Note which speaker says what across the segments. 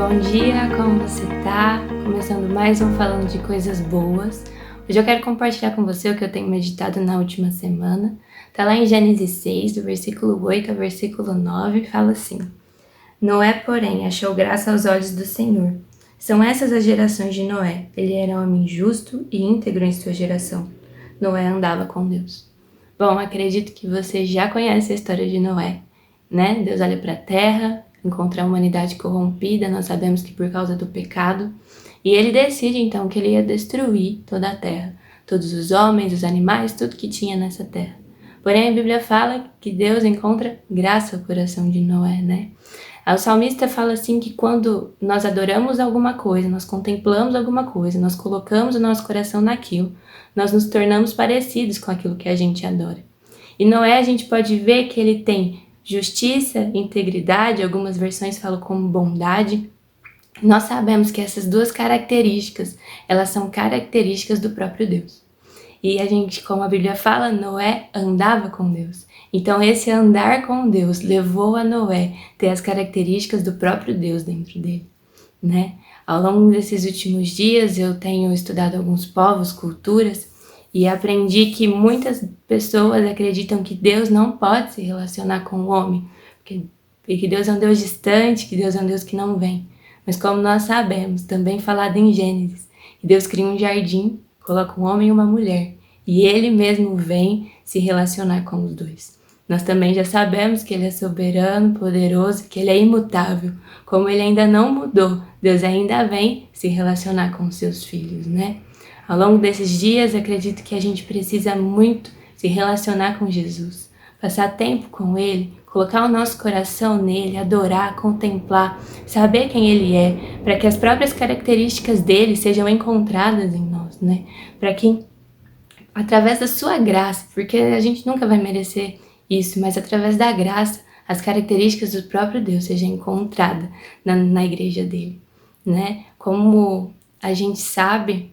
Speaker 1: bom dia, como você tá? Começando mais um Falando de Coisas Boas. Hoje eu quero compartilhar com você o que eu tenho meditado na última semana. Tá lá em Gênesis 6, do versículo 8 ao versículo 9, fala assim: Noé, porém, achou graça aos olhos do Senhor. São essas as gerações de Noé. Ele era um homem justo e íntegro em sua geração. Noé andava com Deus. Bom, acredito que você já conhece a história de Noé, né? Deus olha para a terra, encontra a humanidade corrompida, nós sabemos que por causa do pecado, e ele decide então que ele ia destruir toda a terra, todos os homens, os animais, tudo que tinha nessa terra. Porém a Bíblia fala que Deus encontra graça ao coração de Noé, né? O salmista fala assim que quando nós adoramos alguma coisa, nós contemplamos alguma coisa, nós colocamos o nosso coração naquilo, nós nos tornamos parecidos com aquilo que a gente adora. E Noé, a gente pode ver que ele tem justiça, integridade, algumas versões falam como bondade. Nós sabemos que essas duas características, elas são características do próprio Deus. E a gente, como a Bíblia fala, Noé andava com Deus. Então esse andar com Deus levou a Noé ter as características do próprio Deus dentro dele, né? Ao longo desses últimos dias eu tenho estudado alguns povos, culturas, e aprendi que muitas pessoas acreditam que Deus não pode se relacionar com o homem, porque Deus é um Deus distante, que Deus é um Deus que não vem. Mas como nós sabemos, também falado em Gênesis, que Deus cria um jardim, coloca um homem e uma mulher, e ele mesmo vem se relacionar com os dois. Nós também já sabemos que ele é soberano, poderoso, que ele é imutável. Como ele ainda não mudou, Deus ainda vem se relacionar com os seus filhos, né? Ao longo desses dias, acredito que a gente precisa muito se relacionar com Jesus, passar tempo com Ele, colocar o nosso coração nele, adorar, contemplar, saber quem Ele é, para que as próprias características dele sejam encontradas em nós, né? Para que, através da sua graça, porque a gente nunca vai merecer isso, mas através da graça, as características do próprio Deus sejam encontradas na igreja dele, né? Como a gente sabe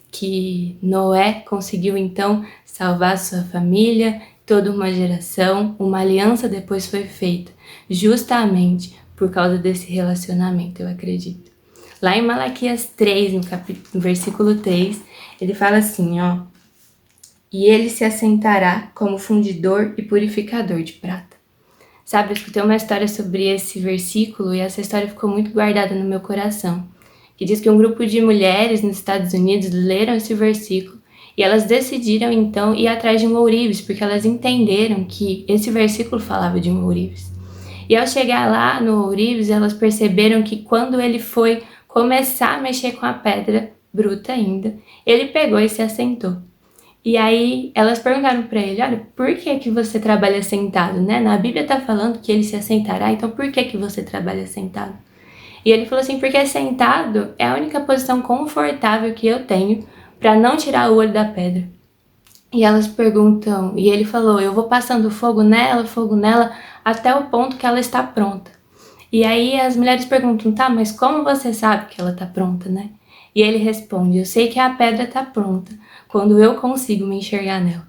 Speaker 1: que Noé conseguiu então salvar sua família, toda uma geração, uma aliança depois foi feita, justamente por causa desse relacionamento, eu acredito. Lá em Malaquias 3, no versículo 3, ele fala assim, ó: E ele se assentará como fundidor e purificador de prata. Sabe, eu escutei uma história sobre esse versículo e essa história ficou muito guardada no meu coração, que diz que um grupo de mulheres nos Estados Unidos leram esse versículo e elas decidiram então ir atrás de um ourives, porque elas entenderam que esse versículo falava de um ourives. E ao chegar lá no ourives, elas perceberam que quando ele foi começar a mexer com a pedra, bruta ainda, ele pegou e se assentou. E aí elas perguntaram para ele, olha, por que você trabalha sentado, né? Na Bíblia tá falando que ele se assentará, então por que você trabalha sentado? E ele falou assim, porque sentado é a única posição confortável que eu tenho para não tirar o olho da pedra. E elas perguntam, e ele falou, eu vou passando fogo nela, até o ponto que ela está pronta. E aí as mulheres perguntam, tá, mas como você sabe que ela está pronta, né? E ele responde, eu sei que a pedra está pronta quando eu consigo me enxergar nela.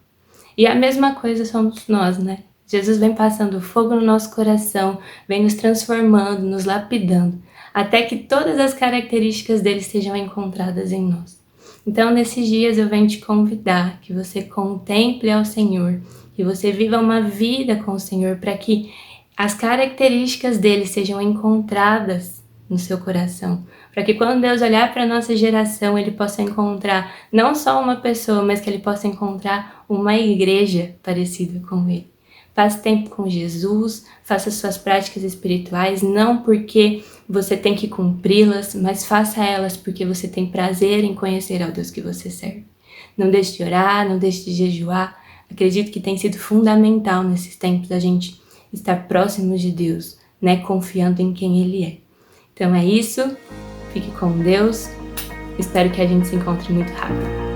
Speaker 1: E a mesma coisa somos nós, né? Jesus vem passando fogo no nosso coração, vem nos transformando, nos lapidando, até que todas as características dele sejam encontradas em nós. Então, nesses dias eu venho te convidar que você contemple ao Senhor, que você viva uma vida com o Senhor, para que as características dele sejam encontradas no seu coração, para que quando Deus olhar para a nossa geração, ele possa encontrar não só uma pessoa, mas que ele possa encontrar uma igreja parecida com ele. Faça tempo com Jesus, faça suas práticas espirituais, não porque você tem que cumpri-las, mas faça elas porque você tem prazer em conhecer ao Deus que você serve. Não deixe de orar, não deixe de jejuar. Acredito que tem sido fundamental nesses tempos a gente estar próximos de Deus, né, confiando em quem Ele é. Então é isso, fique com Deus, espero que a gente se encontre muito rápido.